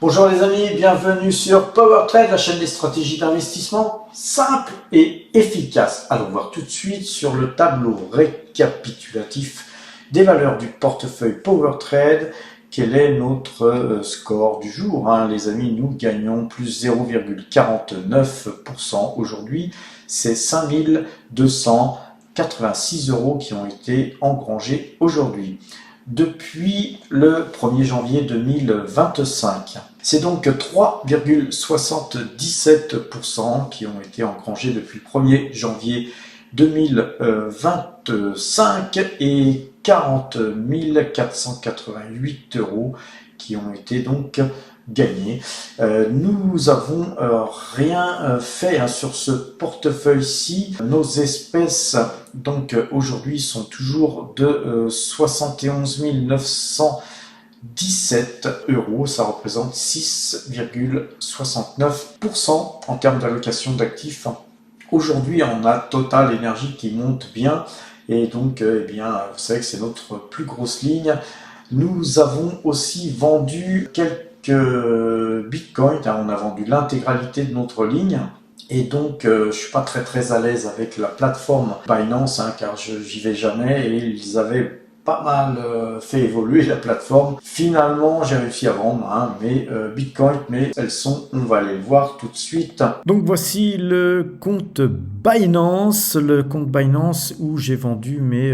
Bonjour les amis, bienvenue sur PowerTrade, la chaîne des stratégies d'investissement simples et efficaces. Allons voir tout de suite sur le tableau récapitulatif des valeurs du portefeuille PowerTrade. Quel est notre score du jour, les amis? Nous gagnons plus 0,49% aujourd'hui. C'est 5286 € qui ont été engrangés aujourd'hui. Depuis le 1er janvier 2025. C'est donc 3,77% qui ont été engrangés depuis le 1er janvier 2025 et 40 488 € qui ont été donc gagnés. Nous avons rien fait sur ce portefeuille-ci. Nos espèces donc aujourd'hui sont toujours de 71 917 €. Ça représente 6,69% en termes d'allocation d'actifs. Aujourd'hui, on a Total Energy qui monte bien et donc vous savez que c'est notre plus grosse ligne. Nous avons aussi vendu quelques bitcoins, on a vendu l'intégralité de notre ligne. Et donc, je suis pas très à l'aise avec la plateforme Binance, car j'y vais jamais et ils avaient pas mal fait évoluer la plateforme. Finalement, j'ai réussi à vendre mes bitcoins, mais elles sont, on va aller le voir tout de suite. Donc voici le compte Binance, où j'ai vendu mes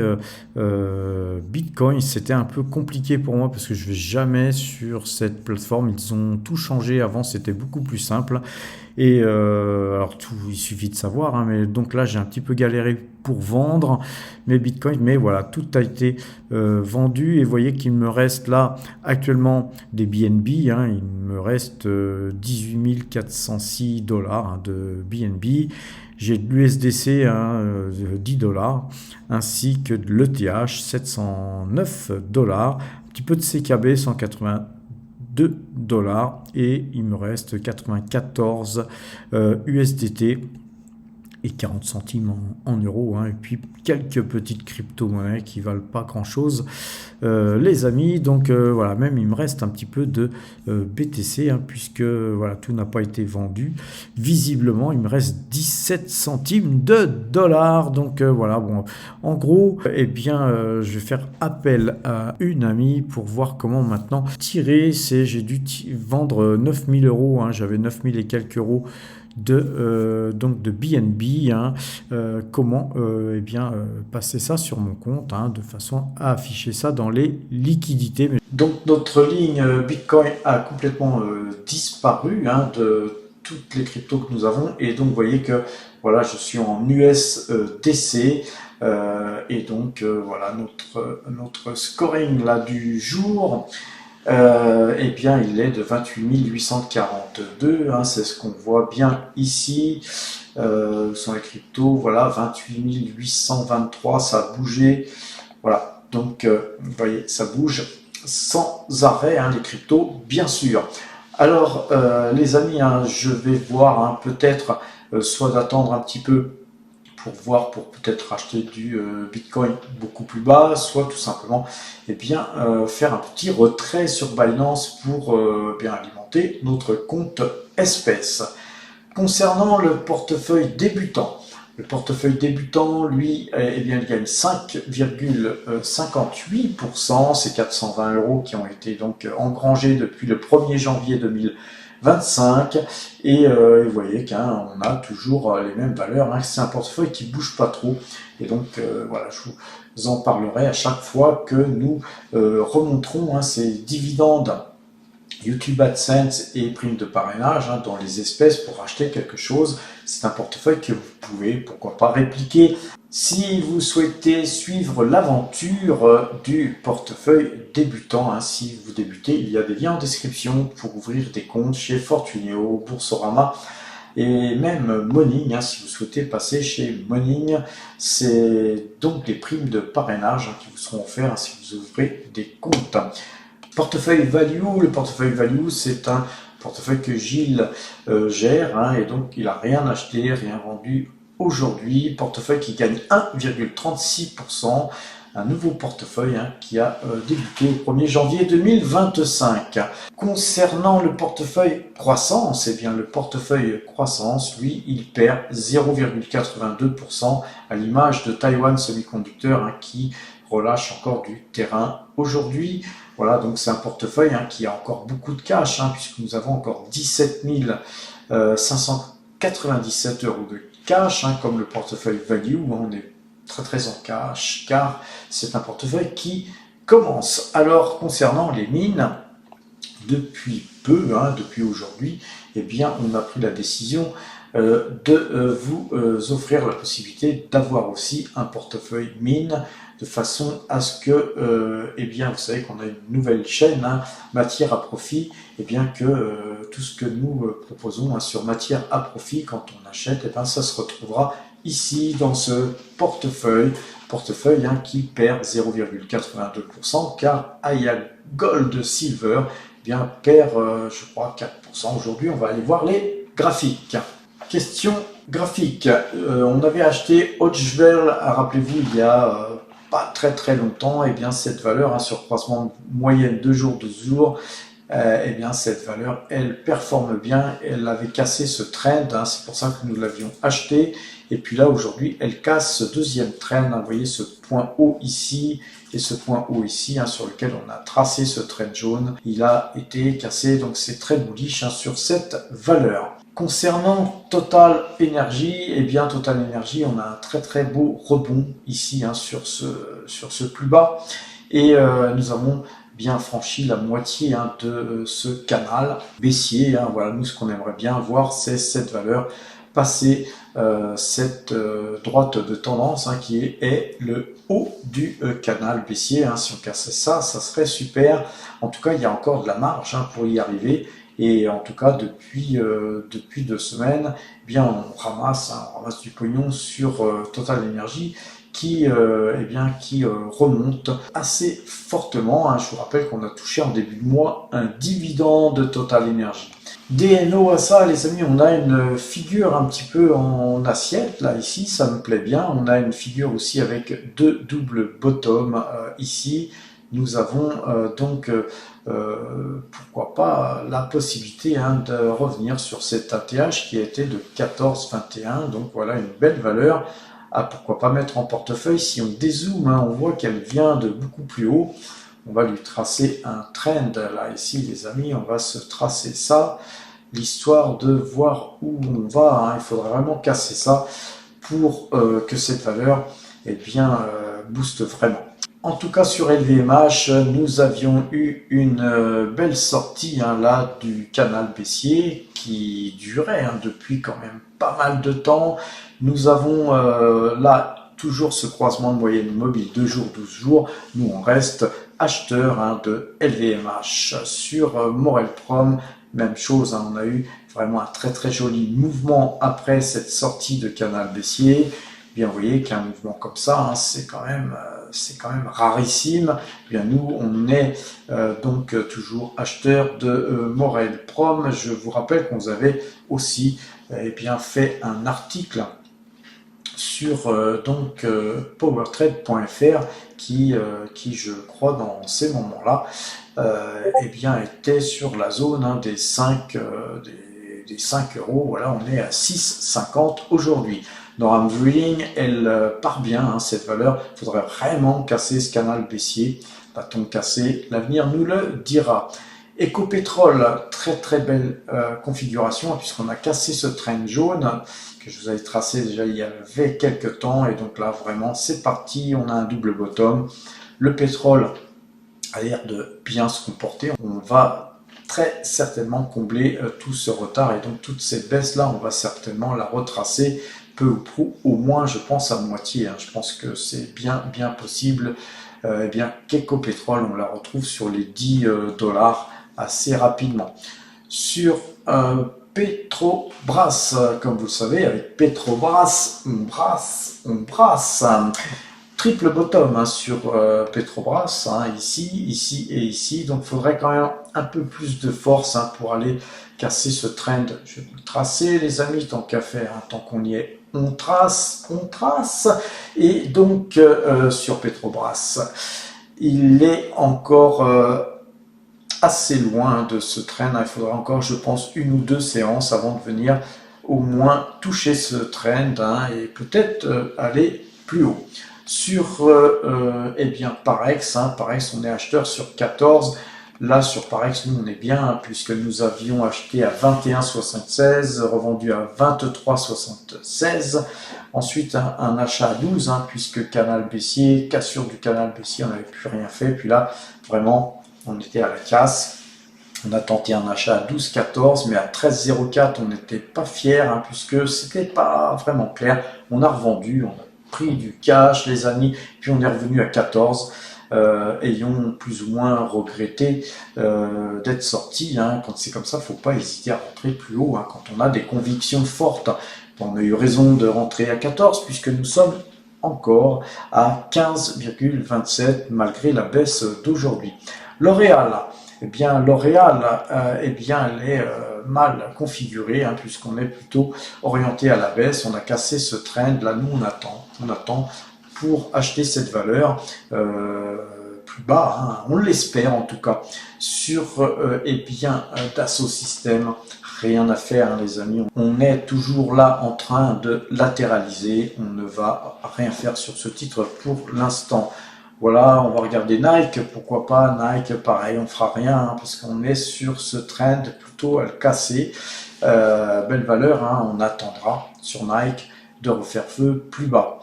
bitcoins. C'était un peu compliqué pour moi parce que je vais jamais sur cette plateforme. Ils ont tout changé. Avant, c'était beaucoup plus simple. Et alors il suffit de savoir, mais donc là j'ai un petit peu galéré pour vendre mes bitcoins, mais voilà, tout a été vendu et vous voyez qu'il me reste là actuellement des BNB, il me reste 18 406 $ de BNB. J'ai de l'USDC 10 $, ainsi que de l'ETH 709 $, un petit peu de CKB 182 $ et il me reste 94 USDT et 40 centimes en euros, et puis quelques petites crypto-monnaies qui valent pas grand chose, les amis. Donc voilà, même il me reste un petit peu de BTC, puisque voilà, tout n'a pas été vendu. Visiblement il me reste 17 centimes de dollars. Donc voilà, bon, en gros je vais faire appel à une amie pour voir comment maintenant tirer. J'ai dû vendre 9000 €, j'avais 9000 et quelques euros de BNB, comment passer ça sur mon compte, de façon à afficher ça dans les liquidités. Donc notre ligne Bitcoin a complètement disparu de toutes les cryptos que nous avons, et donc vous voyez que voilà, je suis en USDC et donc voilà notre scoring là du jour. Il est de 28 842, c'est ce qu'on voit bien ici. Sont les cryptos, voilà, 28 823, ça a bougé, voilà, donc vous voyez, ça bouge sans arrêt, les cryptos, bien sûr. Alors les amis, je vais voir peut-être soit d'attendre un petit peu pour voir, pour peut-être acheter du Bitcoin beaucoup plus bas, soit tout simplement faire un petit retrait sur Binance pour alimenter notre compte espèces. Concernant le portefeuille débutant, lui, il gagne 5,58%, c'est 420 € qui ont été donc engrangés depuis le 1er janvier 2025, et vous voyez qu'on a toujours les mêmes valeurs, c'est un portefeuille qui bouge pas trop, et donc voilà, je vous en parlerai à chaque fois que nous remonterons ces dividendes YouTube AdSense et primes de parrainage dans les espèces pour acheter quelque chose. C'est un portefeuille que vous pouvez, pourquoi pas, répliquer. Si vous souhaitez suivre l'aventure du portefeuille débutant, si vous débutez, il y a des liens en description pour ouvrir des comptes chez Fortuneo, Boursorama et même Moning, si vous souhaitez passer chez Moning. C'est donc des primes de parrainage qui vous seront offertes si vous ouvrez des comptes. Portefeuille value, le portefeuille value, c'est un portefeuille que Gilles gère, et donc il n'a rien acheté, rien vendu aujourd'hui. Portefeuille qui gagne 1,36%, un nouveau portefeuille qui a débuté au 1er janvier 2025. Concernant le portefeuille croissance, eh bien le portefeuille croissance, lui, il perd 0,82% à l'image de Taiwan Semiconductor qui relâche encore du terrain aujourd'hui. Voilà, donc c'est un portefeuille qui a encore beaucoup de cash, puisque nous avons encore 17 597 euros de cash, comme le portefeuille value, on est très en cash, car c'est un portefeuille qui commence. Alors, concernant les mines, depuis peu, depuis aujourd'hui, eh bien, on a pris la décision de vous offrir la possibilité d'avoir aussi un portefeuille mine, de façon à ce que, eh bien, vous savez qu'on a une nouvelle chaîne, matière à profit, et bien que tout ce que nous proposons sur matière à profit, quand on achète, eh bien, ça se retrouvera ici dans ce portefeuille qui perd 0,82%, car Aya Gold Silver bien perd, je crois, 4%. Aujourd'hui, on va aller voir les graphiques. Question graphique. On avait acheté Hodgewell, rappelez-vous, il y a pas très longtemps, et bien cette valeur sur croisement moyenne 2 jours, 12 jours, et bien cette valeur, elle performe bien. Elle avait cassé ce trend, c'est pour ça que nous l'avions acheté. Et puis là, aujourd'hui, elle casse ce deuxième trend. Vous voyez ce point haut ici et ce point haut ici, sur lequel on a tracé ce trend jaune. Il a été cassé, donc c'est très bullish sur cette valeur. Concernant Total Energy, eh bien Total Energy, on a un très beau rebond ici sur ce plus bas. Et nous avons bien franchi la moitié de ce canal baissier. Voilà, nous, ce qu'on aimerait bien voir, c'est cette valeur passer cette droite de tendance qui est le haut du canal baissier. Si on cassait ça, ça serait super. En tout cas, il y a encore de la marge pour y arriver. Et en tout cas, depuis 2 semaines, eh bien, on ramasse du pognon sur Total Energy qui remonte assez fortement. Je vous rappelle qu'on a touché en début de mois un dividende Total Energy. DNO, ça les amis, on a une figure un petit peu en assiette, là, ici, ça me plaît bien. On a une figure aussi avec 2 doubles bottom ici. Nous avons pourquoi pas la possibilité de revenir sur cet ATH qui a été de 14,21. Donc voilà une belle valeur à pourquoi pas mettre en portefeuille. Si on dézoome, on voit qu'elle vient de beaucoup plus haut. On va lui tracer un trend là ici les amis, on va se tracer ça, l'histoire de voir où on va. Il faudra vraiment casser ça pour que cette valeur booste vraiment. En tout cas sur LVMH, nous avions eu une belle sortie là du canal baissier qui durait depuis quand même pas mal de temps. Nous avons là toujours ce croisement de moyenne mobile 2 jours, 12 jours. Nous on reste acheteur de LVMH. Sur Morel Prom, même chose, on a eu vraiment un très joli mouvement après cette sortie de canal baissier. Bien, vous voyez qu'un mouvement comme ça, c'est quand même rarissime. Bien, nous, on est donc toujours acheteur de Morel Prom. Je vous rappelle qu'on avait aussi fait un article sur powertrade.fr qui je crois dans ces moments-là était sur la zone des 5 euros. Voilà, on est à 6,50 aujourd'hui. Norham Drilling, elle part bien, cette valeur. Il faudrait vraiment casser ce canal baissier. Va-t-on casser? L'avenir nous le dira. Ecopétrol, très belle configuration, puisqu'on a cassé ce trend jaune que je vous avais tracé déjà il y avait quelques temps. Et donc là, vraiment, c'est parti. On a un double bottom. Le pétrole a l'air de bien se comporter. On va très certainement combler tout ce retard. Et donc, toute cette baisse-là, on va certainement la retracer peu ou prou, au moins, je pense, à moitié. Je pense que c'est bien possible. Qu'Ecopétrol, on la retrouve sur les 10 dollars assez rapidement. Sur Petrobras, comme vous le savez, avec Petrobras, on brasse. Triple bottom sur Petrobras, ici et ici. Donc, il faudrait quand même un peu plus de force pour aller casser ce trend. Je vais vous le tracer, les amis, tant qu'à faire, tant qu'on y est, on trace, et donc sur Petrobras, il est encore assez loin de ce trend. Il faudra encore, je pense, une ou deux séances avant de venir au moins toucher ce trend et peut-être aller plus haut. Sur eh bien Parex, Parex, on est acheteur sur 14. Là, sur Parex, nous, on est bien, puisque nous avions acheté à 21,76, revendu à 23,76. Ensuite, un achat à 12, puisque canal baissier, cassure du canal baissier, on n'avait plus rien fait. Puis là, vraiment, on était à la casse. On a tenté un achat à 12,14, mais à 13,04, on n'était pas fiers, puisque c'était pas vraiment clair. On a revendu, on a pris du cash, les amis, puis on est revenu à 14. Ayons plus ou moins regretté d'être sorti. Quand c'est comme ça, il ne faut pas hésiter à rentrer plus haut. Quand on a des convictions fortes, on a eu raison de rentrer à 14 puisque nous sommes encore à 15,27 malgré la baisse d'aujourd'hui. L'Oréal, eh bien L'Oréal, elle est mal configurée puisqu'on est plutôt orienté à la baisse. On a cassé ce trend. Là, nous, on attend pour acheter cette valeur plus bas, on l'espère en tout cas. Sur Dassault Systèmes, rien à faire les amis, on est toujours là en train de latéraliser, on ne va rien faire sur ce titre pour l'instant. Voilà, on va regarder Nike, pourquoi pas Nike, pareil, on fera rien parce qu'on est sur ce trend plutôt à le casser. Belle valeur, on attendra sur Nike de refaire feu plus bas.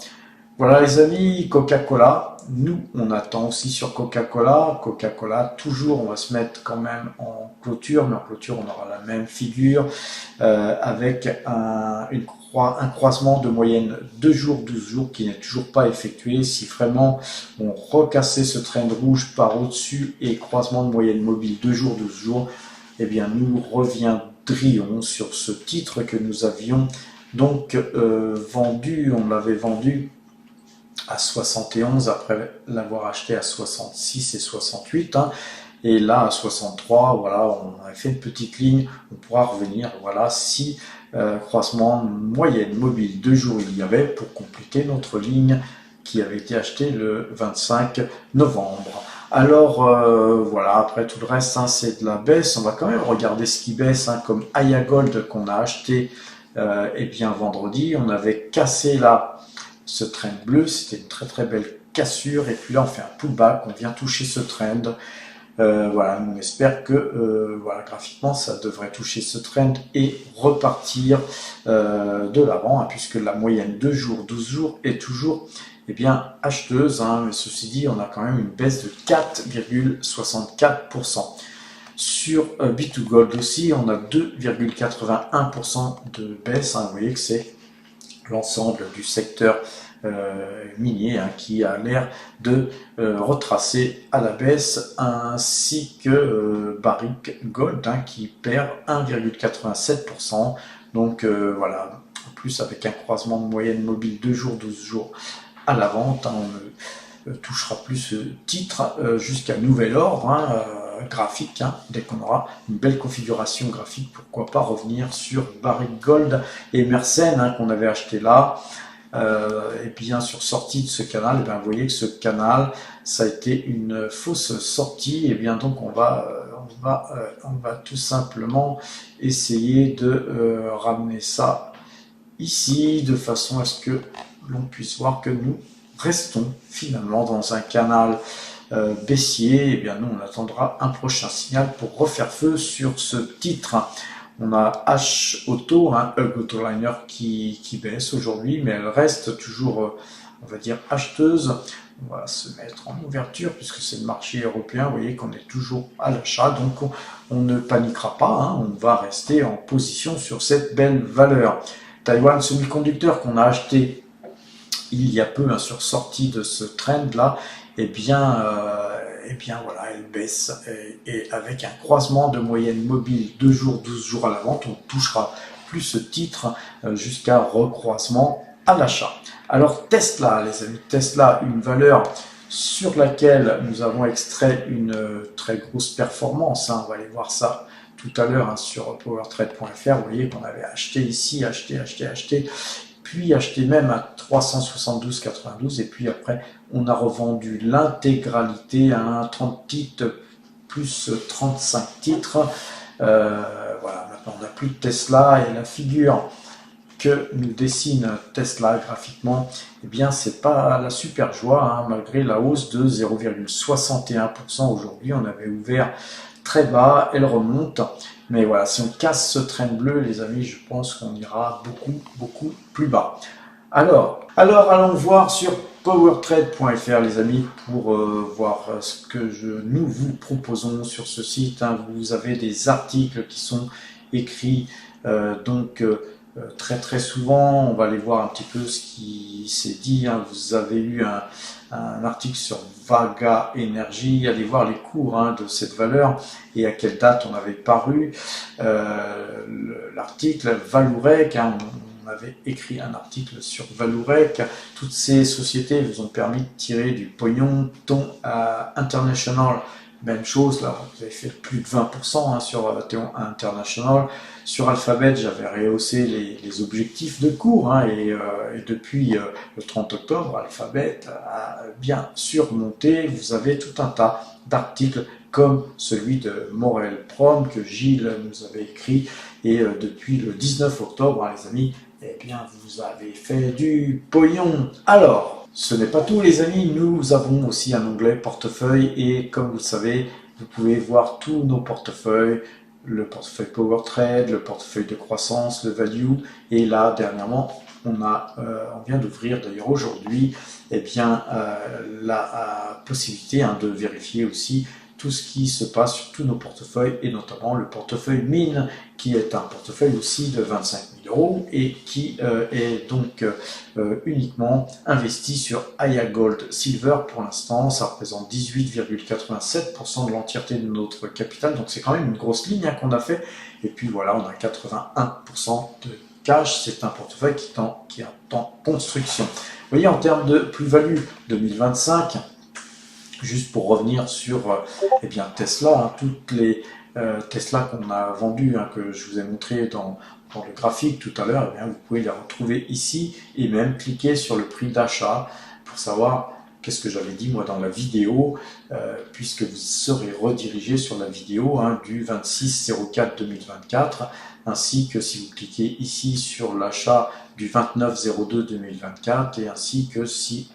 Voilà les amis, Coca-Cola, nous on attend aussi sur Coca-Cola. Coca-Cola, toujours on va se mettre quand même en clôture, mais en clôture on aura la même figure avec un croisement de moyenne 2 jours, 12 jours qui n'est toujours pas effectué. Si vraiment on recassait ce trend rouge par au-dessus et croisement de moyenne mobile 2 jours, 12 jours, eh bien nous reviendrions sur ce titre que nous avions donc vendu, on l'avait vendu à 71 après l'avoir acheté à 66 et 68 et là à 63, voilà, on a fait une petite ligne, on pourra revenir, voilà, si croisement moyenne mobile 2 jours il y avait pour compléter notre ligne qui avait été achetée le 25 novembre. Alors voilà, après tout le reste c'est de la baisse. On va quand même regarder ce qui baisse comme Aya Gold qu'on a acheté vendredi. On avait cassé là ce trend bleu, c'était une très très belle cassure et puis là on fait un pullback, on vient toucher ce trend. Voilà, on espère que voilà, graphiquement ça devrait toucher ce trend et repartir de l'avant puisque la moyenne 2 jours, 12 jours est toujours acheteuse, mais ceci dit on a quand même une baisse de 4,64%. Sur B2Gold aussi on a 2,81% de baisse, vous voyez que c'est l'ensemble du secteur minier qui a l'air de retracer à la baisse, ainsi que Barrick Gold qui perd 1,87%. Donc voilà, en plus avec un croisement de moyenne mobile 2 jours, 12 jours à la vente, on ne touchera plus ce titre jusqu'à nouvel ordre graphique, dès qu'on aura une belle configuration graphique, pourquoi pas revenir sur Barrick Gold et Mersenne qu'on avait acheté là. Et bien sur sortie de ce canal, vous voyez que ce canal ça a été une fausse sortie, et bien donc on va tout simplement essayer de ramener ça ici de façon à ce que l'on puisse voir que nous restons finalement dans un canal baissier. Et bien nous on attendra un prochain signal pour refaire feu sur ce titre. On a H-Auto, Hug Autoliner qui baisse aujourd'hui, mais elle reste toujours, on va dire, acheteuse. On va se mettre en ouverture puisque c'est le marché européen. Vous voyez qu'on est toujours à l'achat, donc on ne paniquera pas. On va rester en position sur cette belle valeur. Taiwan Semiconductor qu'on a acheté il y a peu sur sortie de ce trend là, voilà, elle baisse et avec un croisement de moyenne mobile 2 jours, 12 jours à la vente, on ne touchera plus ce titre jusqu'à recroisement à l'achat. Alors Tesla, les amis, Tesla, une valeur sur laquelle nous avons extrait une très grosse performance. On va aller voir ça tout à l'heure sur powertrade.fr. Vous voyez qu'on avait acheté ici, acheté, puis acheté même à 372,92 et puis après on a revendu l'intégralité à 30 titres plus 35 titres. Voilà, maintenant on n'a plus de Tesla et la figure que nous dessine Tesla graphiquement, eh bien c'est pas la super joie, hein, malgré la hausse de 0,61% aujourd'hui. On avait ouvert très bas, elle remonte, mais voilà, si on casse ce trend bleu, les amis, je pense qu'on ira beaucoup plus bas. Alors allons voir sur powertrade.fr, les amis, pour voir ce que nous vous proposons sur ce site, hein. Vous avez des articles qui sont écrits très souvent. On va aller voir un petit peu ce qui s'est dit, hein. Vous avez eu un article sur Vaga Energy, allez voir les cours, hein, de cette valeur et à quelle date on avait paru l'article. Vallourec, hein, on avait écrit un article sur Vallourec. Toutes ces sociétés vous ont permis de tirer du pognon. Ton International, même chose, là vous avez fait plus de 20%, hein, sur Théon International. Sur Alphabet, j'avais rehaussé les objectifs de cours, hein, et depuis le 30 octobre, Alphabet a bien surmonté. Vous avez tout un tas d'articles comme celui de Morel Prom que Gilles nous avait écrit, et depuis le 19 octobre, hein, les amis, eh bien vous avez fait du pognon. Alors, ce n'est pas tout, les amis, nous avons aussi un onglet portefeuille, et comme vous le savez, vous pouvez voir tous nos portefeuilles, le portefeuille PowerTrade, le portefeuille de croissance, le value, et là dernièrement on vient d'ouvrir d'ailleurs aujourd'hui, eh bien la possibilité, hein, de vérifier aussi tout ce qui se passe sur tous nos portefeuilles, et notamment le portefeuille mine, qui est un portefeuille aussi de 25 000 € et qui est donc uniquement investi sur Aya Gold Silver pour l'instant. Ça représente 18,87% de l'entièreté de notre capital, donc c'est quand même une grosse ligne, hein, qu'on a fait. Et puis voilà, on a 81% de cash. C'est un portefeuille qui est en construction. Vous voyez, en termes de plus-value 2025, juste pour revenir sur eh bien, Tesla, hein, toutes les Tesla qu'on a vendues, hein, que je vous ai montré dans le graphique tout à l'heure, eh vous pouvez les retrouver ici, et même cliquer sur le prix d'achat pour savoir qu'est-ce que j'avais dit moi dans la vidéo, puisque vous serez redirigé sur la vidéo, hein, du 26/04/2024, ainsi que si vous cliquez ici sur l'achat du 29/02/2024, et ainsi que si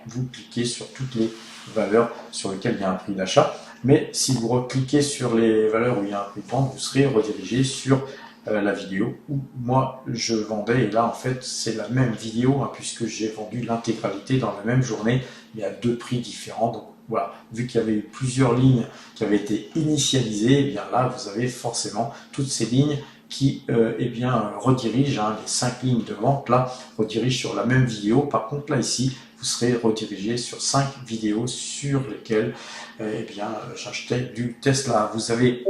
vous cliquez sur toutes les valeurs sur lesquelles il y a un prix d'achat. Mais si vous recliquez sur les valeurs où il y a un prix de vente, vous serez redirigé sur la vidéo où moi je vendais, et là en fait c'est la même vidéo, hein, puisque j'ai vendu l'intégralité dans la même journée, mais à deux prix différents. Donc voilà, vu qu'il y avait eu plusieurs lignes qui avaient été initialisées, et bien là vous avez forcément toutes ces lignes qui redirigent, hein, les 5 lignes de vente là redirigent sur la même vidéo. Par contre là ici vous serez redirigé sur 5 vidéos sur lesquelles j'achetais du Tesla. Vous avez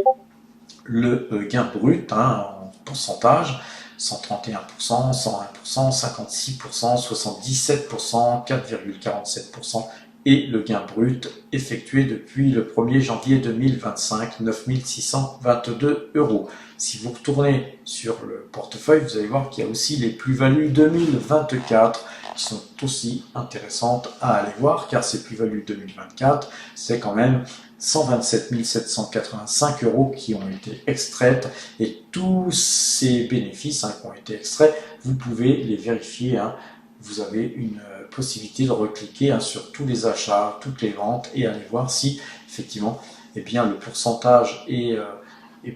le gain brut, hein, en pourcentage, 131%, 101%, 56%, 77%, 4,47%, et le gain brut effectué depuis le 1er janvier 2025, 9 622 €. Si vous retournez sur le portefeuille, vous allez voir qu'il y a aussi les plus-values 2024 qui sont aussi intéressantes à aller voir, car ces plus-values 2024, c'est quand même 127 785 € qui ont été extraites, et tous ces bénéfices, hein, qui ont été extraits, vous pouvez les vérifier, hein. Vous avez une possibilité de recliquer, hein, sur tous les achats, toutes les ventes, et aller voir si effectivement eh bien, le pourcentage et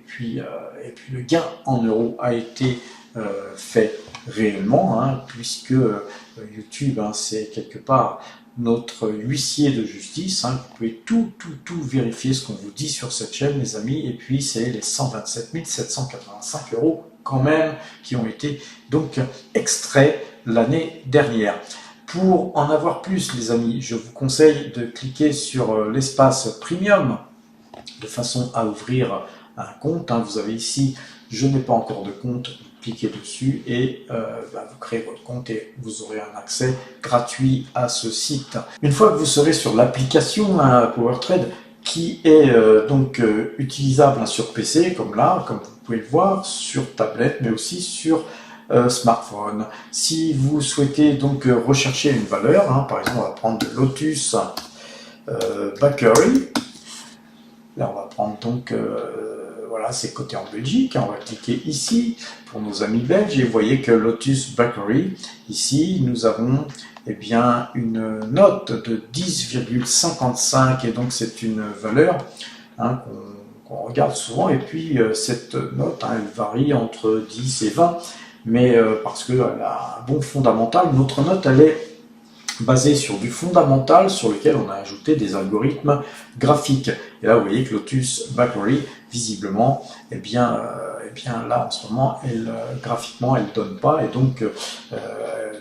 puis le gain en euros a été fait réellement, hein, puisque YouTube, hein, c'est quelque part notre huissier de justice, hein. Vous pouvez tout vérifier ce qu'on vous dit sur cette chaîne, les amis, et puis c'est les 127 785 € quand même qui ont été donc extraits l'année dernière. Pour en avoir plus, les amis, je vous conseille de cliquer sur l'espace Premium de façon à ouvrir un compte, hein. Vous avez ici « Je n'ai pas encore de compte », vous cliquez dessus et vous créez votre compte et vous aurez un accès gratuit à ce site. Une fois que vous serez sur l'application, hein, PowerTrade, qui est utilisable, hein, sur PC, comme là, comme vous pouvez le voir, sur tablette, mais aussi sur smartphone. Si vous souhaitez donc rechercher une valeur, hein, par exemple on va prendre de Lotus Bakery. Là on va prendre donc, voilà, c'est coté en Belgique, on va cliquer ici pour nos amis belges et vous voyez que Lotus Bakery, ici nous avons eh bien, une note de 10,55 et donc c'est une valeur hein, qu'on regarde souvent et puis cette note hein, elle varie entre 10 et 20 mais parce qu'elle a un bon fondamental. Notre note elle est basée sur du fondamental sur lequel on a ajouté des algorithmes graphiques. Et là vous voyez que Lotus Bakery visiblement eh bien là en ce moment graphiquement elle ne donne pas et donc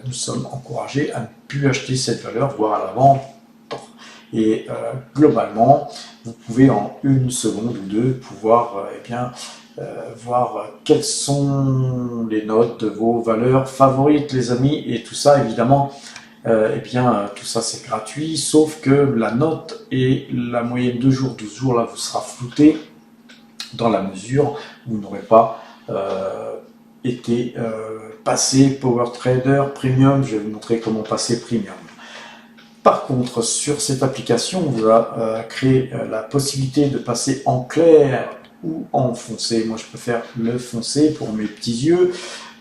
nous sommes encouragés à ne plus acheter cette valeur, voire à la vente. Et globalement, vous pouvez en une seconde ou deux pouvoir voir quelles sont les notes de vos valeurs favorites, les amis, et tout ça évidemment. Tout ça c'est gratuit, sauf que la note et la moyenne de jours, 12 jours, là vous sera floutée dans la mesure où vous n'aurez pas été passer Power Trader Premium. Je vais vous montrer comment passer Premium. Par contre, sur cette application, on va créer la possibilité de passer en clair ou en foncé. Moi, je préfère le foncé pour mes petits yeux.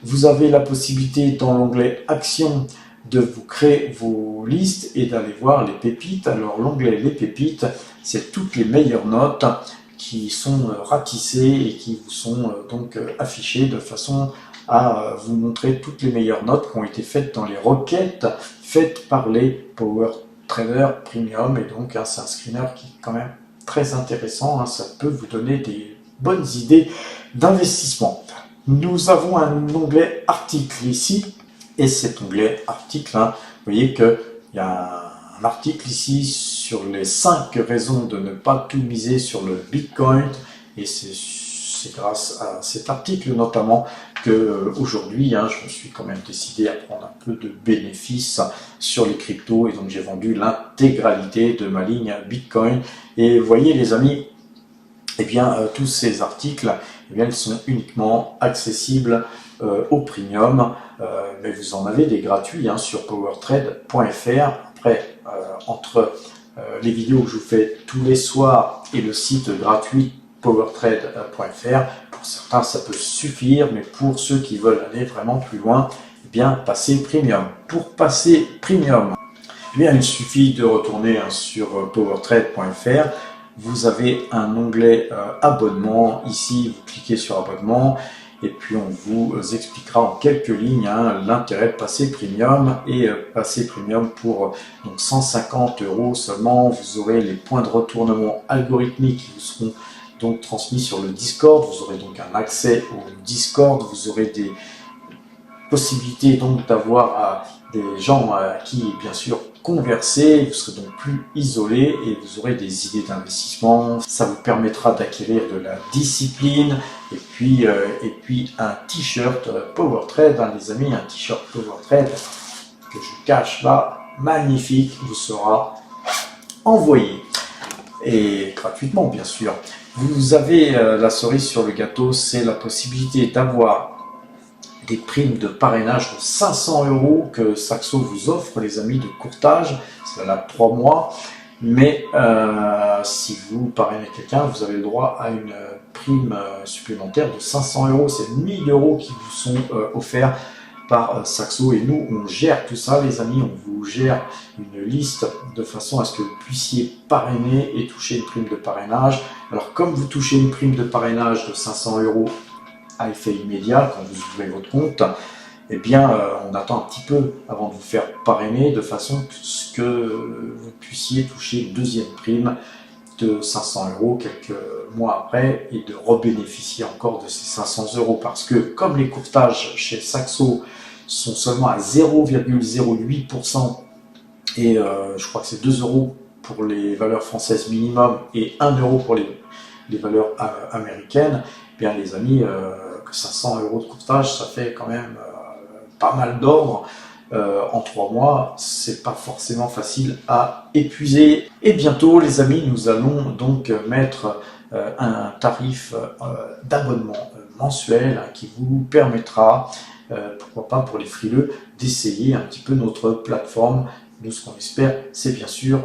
Vous avez la possibilité dans l'onglet Action de vous créer vos listes et d'aller voir les pépites. Alors, l'onglet Les pépites, c'est toutes les meilleures notes qui sont ratissées et qui vous sont donc affichées de façon à vous montrer toutes les meilleures notes qui ont été faites dans les requêtes faites par les Power Trader Premium. Et donc, hein, c'est un screener qui est quand même très intéressant. Hein, ça peut vous donner des bonnes idées d'investissement. Nous avons un onglet article ici. Et cet onglet article, hein, vous voyez qu'il y a un article ici sur les 5 raisons de ne pas tout miser sur le Bitcoin. Et c'est grâce à cet article notamment que aujourd'hui, hein, je me suis quand même décidé à prendre un peu de bénéfices sur les cryptos et donc j'ai vendu l'intégralité de ma ligne Bitcoin. Et vous voyez les amis, eh bien, tous ces articles, eh bien, ils sont uniquement accessibles au premium, mais vous en avez des gratuits hein, sur powertrade.fr. Après, entre les vidéos que je vous fais tous les soirs et le site gratuit powertrade.fr, pour certains ça peut suffire, mais pour ceux qui veulent aller vraiment plus loin, eh bien passer premium. Pour passer premium, eh bien, il suffit de retourner hein, sur powertrade.fr. Vous avez un onglet abonnement. Ici, vous cliquez sur abonnement et puis on vous expliquera en quelques lignes hein, l'intérêt de passer premium. Et passer premium pour donc 150 € seulement. Vous aurez les points de retournement algorithmiques qui vous seront donc transmis sur le Discord. Vous aurez donc un accès au Discord. Vous aurez des possibilités donc d'avoir des gens à qui bien sûr converser, vous serez donc plus isolé et vous aurez des idées d'investissement. Ça vous permettra d'acquérir de la discipline et puis un t-shirt Power Trade, hein, les amis, un t-shirt Power Trade que je cache là, magnifique, vous sera envoyé et gratuitement bien sûr. Vous avez la cerise sur le gâteau, c'est la possibilité d'avoir des primes de parrainage de 500 € que Saxo vous offre, les amis, de courtage. C'est là 3 mois. Mais si vous parrainez quelqu'un, vous avez le droit à une prime supplémentaire de 500 €. C'est 1000 € qui vous sont offerts par Saxo. Et nous, on gère tout ça, les amis. On vous gère une liste de façon à ce que vous puissiez parrainer et toucher une prime de parrainage. Alors, comme vous touchez une prime de parrainage de 500 € à effet immédiat quand vous ouvrez votre compte, eh bien, on attend un petit peu avant de vous faire parrainer de façon que vous puissiez toucher une deuxième prime de 500 € quelques mois après et de rebénéficier encore de ces 500 € parce que comme les courtages chez Saxo sont seulement à 0,08% et je crois que c'est 2 € pour les valeurs françaises minimum et 1 € pour les valeurs américaines, eh bien les amis, 500 € de courtage, ça fait quand même pas mal d'ordre. En 3 mois, c'est pas forcément facile à épuiser. Et bientôt, les amis, nous allons donc mettre un tarif d'abonnement mensuel qui vous permettra, pourquoi pas pour les frileux, d'essayer un petit peu notre plateforme. Nous, ce qu'on espère, c'est bien sûr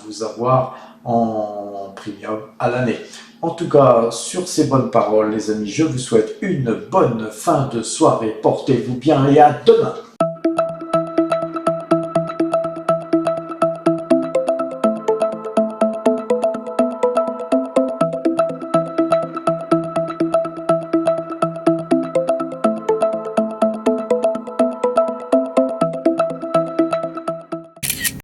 vous avoir en premium à l'année. En tout cas, sur ces bonnes paroles, les amis, je vous souhaite une bonne fin de soirée. Portez-vous bien et à demain.